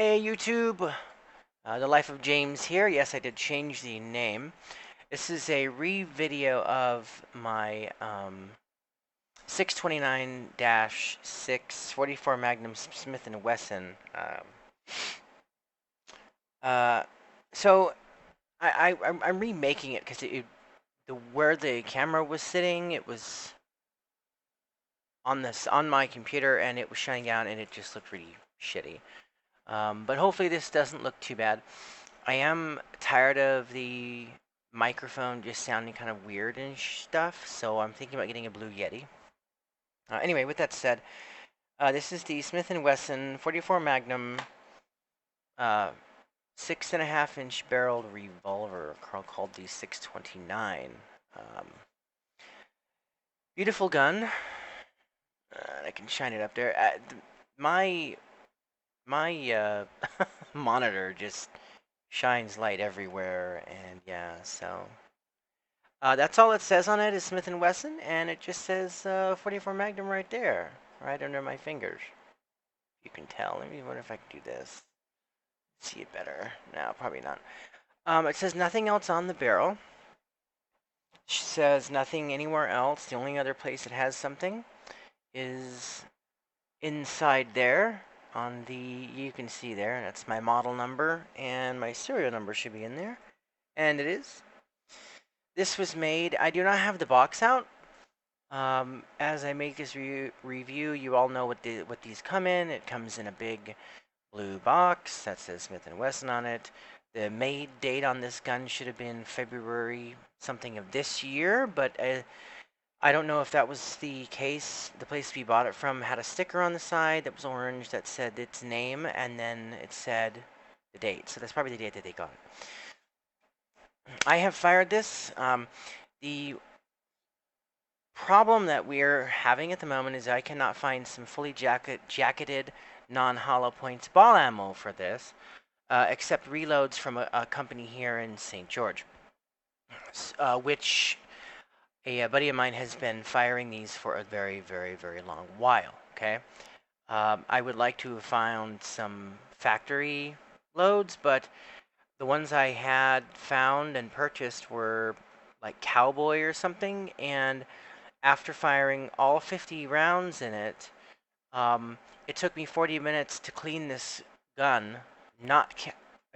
Hey YouTube, the life of James here. Yes, I did change the name. This is a re-video of my 629-6 44 Magnum Smith and Wesson. Uh, so I'm remaking it because where the camera was sitting, it was on my computer and it was shutting down and it just looked really shitty. But hopefully this doesn't look too bad. I am tired of the microphone just sounding kind of weird and stuff, so I'm thinking about getting a Blue Yeti. Anyway, with that said, this is the Smith & Wesson 44 Magnum 6.5-inch barreled revolver called the 629. Beautiful gun. I can shine it up there. My monitor just shines light everywhere, and yeah, so that's all it says on it is Smith & Wesson, and it just says 44 Magnum right there, right under my fingers. You can tell. Let me wonder if I can do this. See it better. No, probably not. It says nothing else on the barrel. It says nothing anywhere else. The only other place it has something is inside there on the, you can see there, that's my model number, and my serial number should be in there, and it is. This was made, I do not have the box out. As I make this review, you all know what these come in. It comes in a big blue box that says Smith & Wesson on it. The made date on this gun should have been February something of this year, but I don't know if that was the case. The place we bought it from had a sticker on the side that was orange that said its name, and then it said the date. So that's probably the date that they got it. I have fired this. The problem that we're having at the moment is I cannot find some fully jacketed non-hollow points ball ammo for this, except reloads from a company here in St. George, which a buddy of mine has been firing these for a very, very, very long while, okay? I would like to have found some factory loads, but the ones I had found and purchased were like Cowboy or something, and after firing all 50 rounds in it, it took me 40 minutes to clean this gun.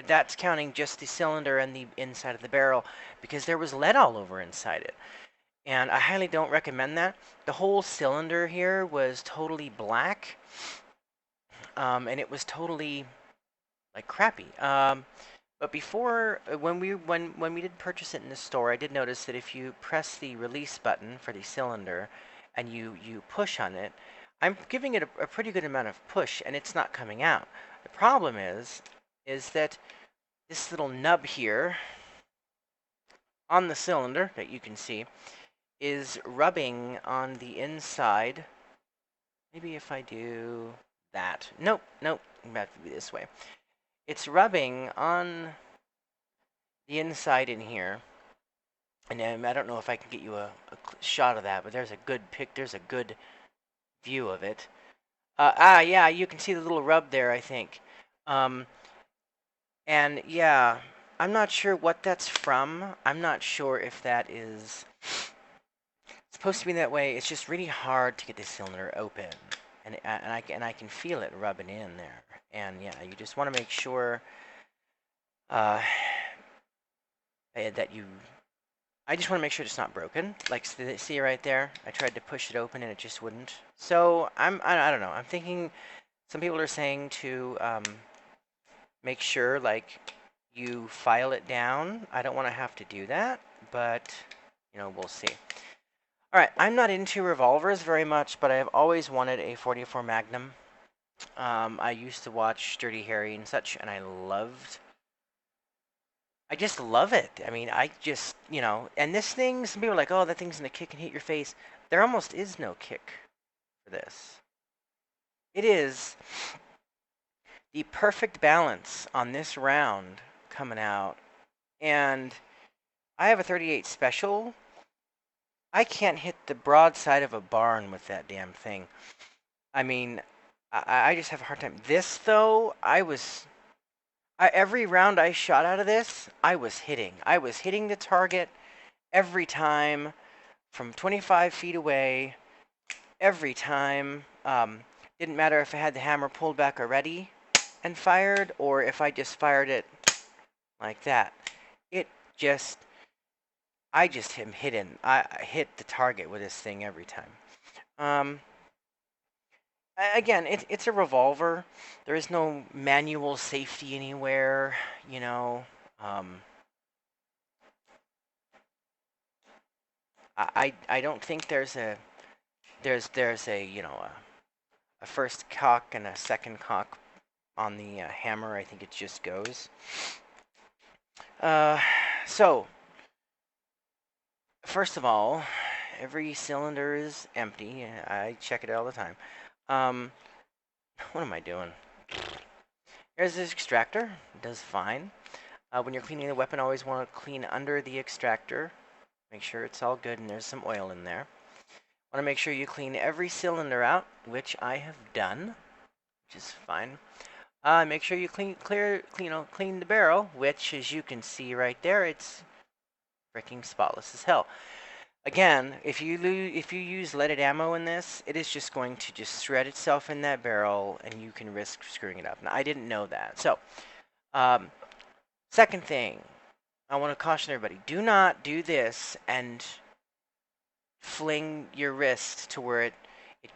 That's counting just the cylinder and the inside of the barrel, because there was lead all over inside it. And I highly don't recommend that. The whole cylinder here was totally black, and it was totally like crappy. But before, when we did purchase it in the store, I did notice that if you press the release button for the cylinder and you push on it, I'm giving it a pretty good amount of push, and it's not coming out. The problem is that this little nub here on the cylinder that you can see is rubbing on the inside. Maybe if I do that. Nope, nope, it might have to be this way. It's rubbing on the inside in here. And I don't know if I can get you a shot of that, but there's a good view of it. Yeah, you can see the little rub there, I think. And yeah, I'm not sure what that's from. I'm not sure if that is supposed to be that way. It's just really hard to get the cylinder open, and I can feel it rubbing in there. And yeah, you just want to make sure that I just want to make sure it's not broken. Like, see right there? I tried to push it open and it just wouldn't. So I don't know. I'm thinking some people are saying to make sure like you file it down. I don't want to have to do that, but you know, we'll see. All right, I'm not into revolvers very much, but I have always wanted a 44 Magnum. I used to watch Dirty Harry and such, and I just love it. I mean, I just, you know, and this thing, some people are like, oh, that thing's gonna kick and hit your face. There almost is no kick for this. It is the perfect balance on this round coming out. And I have a 38 special. I can't hit the broadside of a barn with that damn thing. I mean, I just have a hard time. This, though, I was Every round I shot out of this, I was hitting. I was hitting the target every time from 25 feet away. Every time. Didn't matter if I had the hammer pulled back already and fired, or if I just fired it like that. It just, I just am hitting. I hit the target with this thing every time. Again, it's a revolver. There is no manual safety anywhere, you know. I don't think there's a a first cock and a second cock on the hammer. I think it just goes. So first of all, every cylinder is empty. I check it all the time. What am I doing? Here's this extractor. It does fine. When you're cleaning the weapon, always want to clean under the extractor. Make sure it's all good and there's some oil in there. Want to make sure you clean every cylinder out, which I have done, which is fine. Make sure you clean the barrel, which, as you can see right there, it's freaking spotless as hell. Again, if you use leaded ammo in this, it is just going to just shred itself in that barrel, and you can risk screwing it up. Now, I didn't know that. So, second thing, I want to caution everybody: do not do this and fling your wrist to where it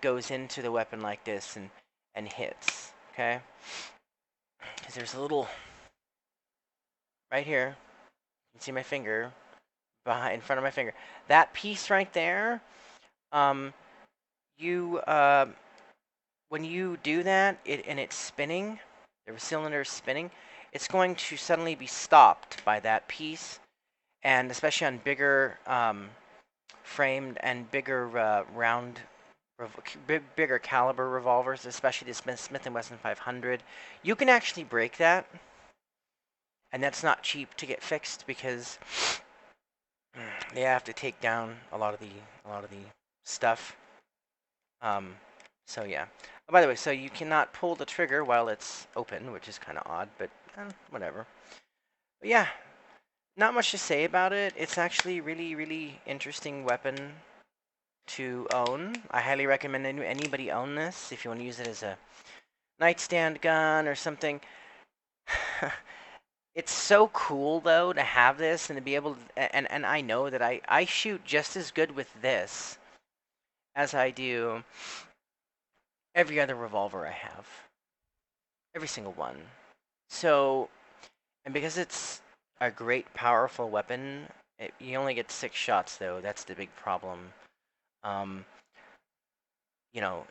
goes into the weapon like this and hits. Okay, because there's a little right here. You can see my finger in front of my finger. That piece right there, you when you do that, and it's spinning, the cylinder is spinning, it's going to suddenly be stopped by that piece, and especially on bigger framed and bigger round, bigger caliber revolvers, especially the Smith & Wesson 500, you can actually break that, and that's not cheap to get fixed because they have to take down a lot of the stuff. So yeah. Oh, by the way, so you cannot pull the trigger while it's open, which is kind of odd, but whatever. But yeah, not much to say about it. It's actually really interesting weapon to own. I highly recommend anybody own this if you want to use it as a nightstand gun or something. It's so cool, though, to have this and to be able to, and I know that I shoot just as good with this as I do every other revolver I have. Every single one. So, and because it's a great, powerful weapon, you only get 6 shots, though. That's the big problem. You know,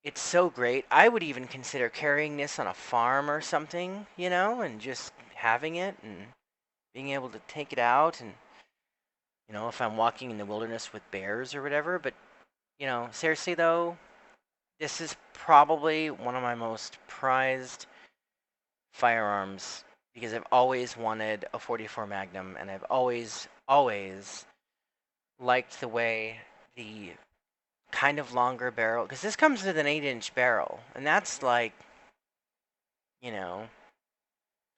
it's so great. I would even consider carrying this on a farm or something, you know, and just having it and being able to take it out, and if I'm walking in the wilderness with bears or whatever. But seriously though, this is probably one of my most prized firearms because I've always wanted a 44 Magnum, and I've always liked the way the kind of longer barrel, because this comes with an 8-inch barrel, and that's like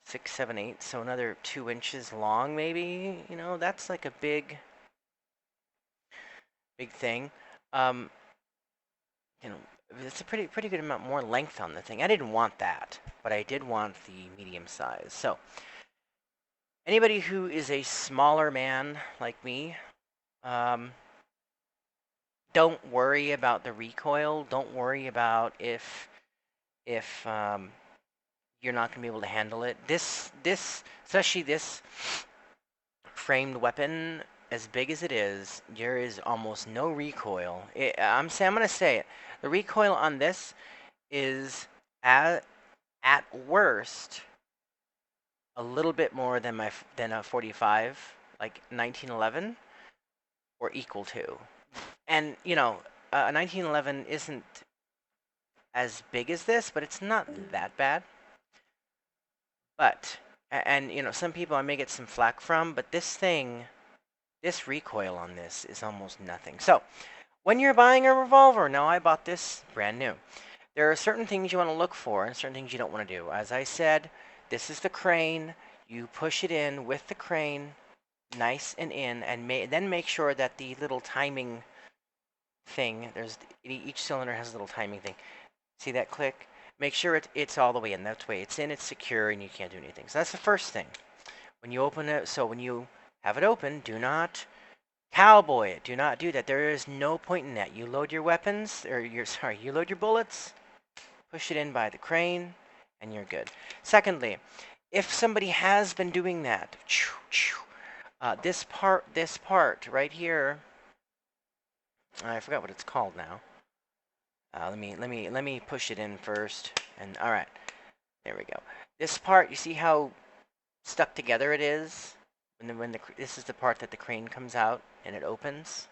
6, 7, 8, so another 2 inches long, maybe. That's like a big thing. It's a pretty good amount more length on the thing. I didn't want that, but I did want the medium size. So anybody who is a smaller man like me, don't worry about the recoil. Don't worry about if you're not going to be able to handle it. This especially this framed weapon, as big as it is, there is almost no recoil. I'm going to say it. The recoil on this is at worst a little bit more than a 45, like 1911, or equal to. And a 1911 isn't as big as this, but it's not that bad. But some people I may get some flack from, but this recoil on this is almost nothing. So when you're buying a revolver, now I bought this brand new. There are certain things you want to look for and certain things you don't want to do. As I said, This is the crane. You push it in with the crane, nice and in, and then make sure that the little timing thing, each cylinder has a little timing thing. See that click? Make sure it's all the way in. That way it's in, it's secure, and you can't do anything. So that's the first thing. When you open it, so when you have it open, do not cowboy it. Do not do that. There is no point in that. You load your weapons, or you load your bullets, push it in by the crane, and you're good. Secondly, if somebody has been doing that, this part right here, I forgot what it's called now. Let me push it in first, and all right, there we go. This part, you see how stuck together it is? This is the part that the crane comes out and it opens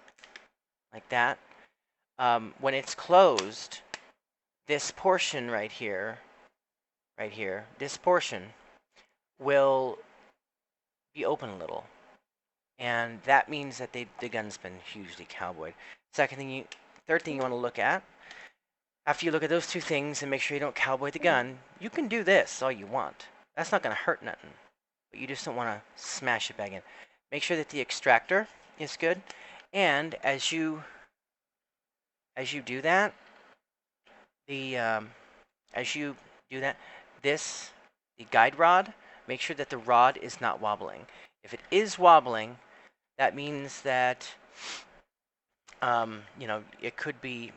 like that. When it's closed, this portion right here, this portion will be open a little, and that means that the gun's been hugely cowboyed. Third thing you want to look at, after you look at those two things and make sure you don't cowboy the gun, you can do this all you want. That's not going to hurt nothing, but you just don't want to smash it back in. Make sure that the extractor is good, and as you do that, the guide rod, make sure that the rod is not wobbling. If it is wobbling, that means that it could be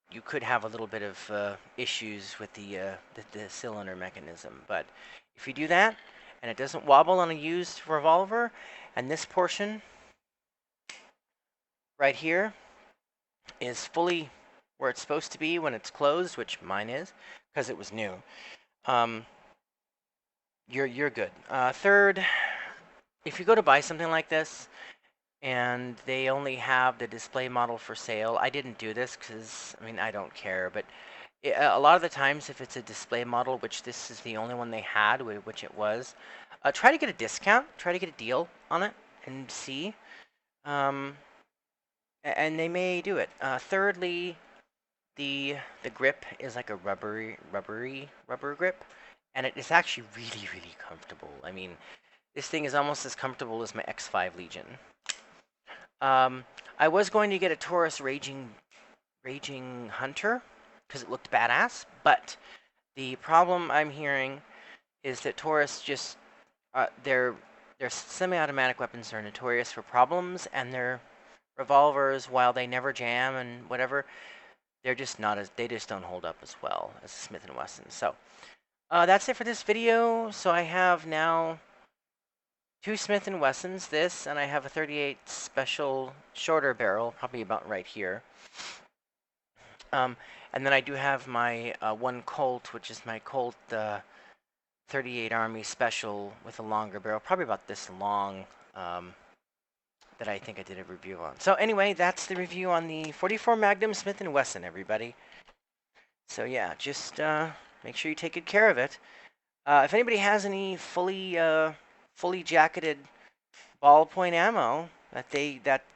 you could have a little bit of issues with the cylinder mechanism. But if you do that and it doesn't wobble on a used revolver, and this portion right here is fully where it's supposed to be when it's closed, which mine is because it was new, you're good. Third, if you go to buy something like this and they only have the display model for sale, I didn't do this because, I mean, I don't care, but a lot of the times if it's a display model, which this is the only one they had, which it was, try to get a discount, try to get a deal on it and see. And they may do it. Thirdly, the grip is like a rubber grip, and it is actually really, really comfortable. I mean, this thing is almost as comfortable as my X5 Legion. I was going to get a Taurus Raging Hunter because it looked badass, but the problem I'm hearing is that Taurus just their semi-automatic weapons are notorious for problems, and their revolvers, while they never jam and whatever, they just don't hold up as well as the Smith & Wesson. So that's it for this video. So I have now 2 Smith & Wessons, this, and I have a 38 special shorter barrel, probably about right here. And then I do have my one Colt, which is my Colt 38 Army Special with a longer barrel, probably about this long, that I think I did a review on. So anyway, that's the review on the 44 Magnum Smith & Wesson, everybody. So yeah, just make sure you take good care of it. If anybody has any fully jacketed ballpoint ammo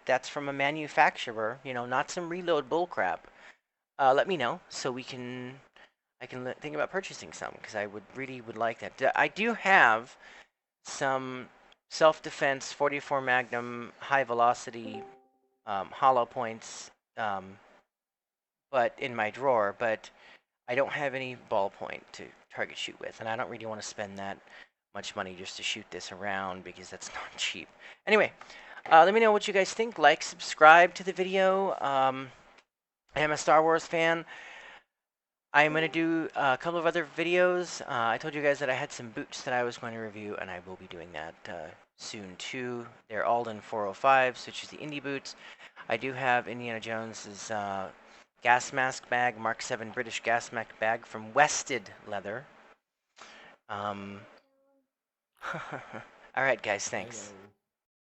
that's from a manufacturer, not some reload bullcrap, let me know so I can think about purchasing some, because I would like that. I do have some self-defense 44 Magnum high velocity hollow points, but in my drawer, but I don't have any ballpoint to target shoot with, and I don't really want to spend that much money just to shoot this around because that's not cheap. Anyway, let me know what you guys think. Like, subscribe to the video. I am a Star Wars fan. I'm going to do a couple of other videos. I told you guys that I had some boots that I was going to review, and I will be doing that soon too. They're Alden 405s, which is the Indy boots. I do have Indiana Jones's gas mask bag, Mark 7 British gas mask bag from Wested leather. All right, guys, thanks.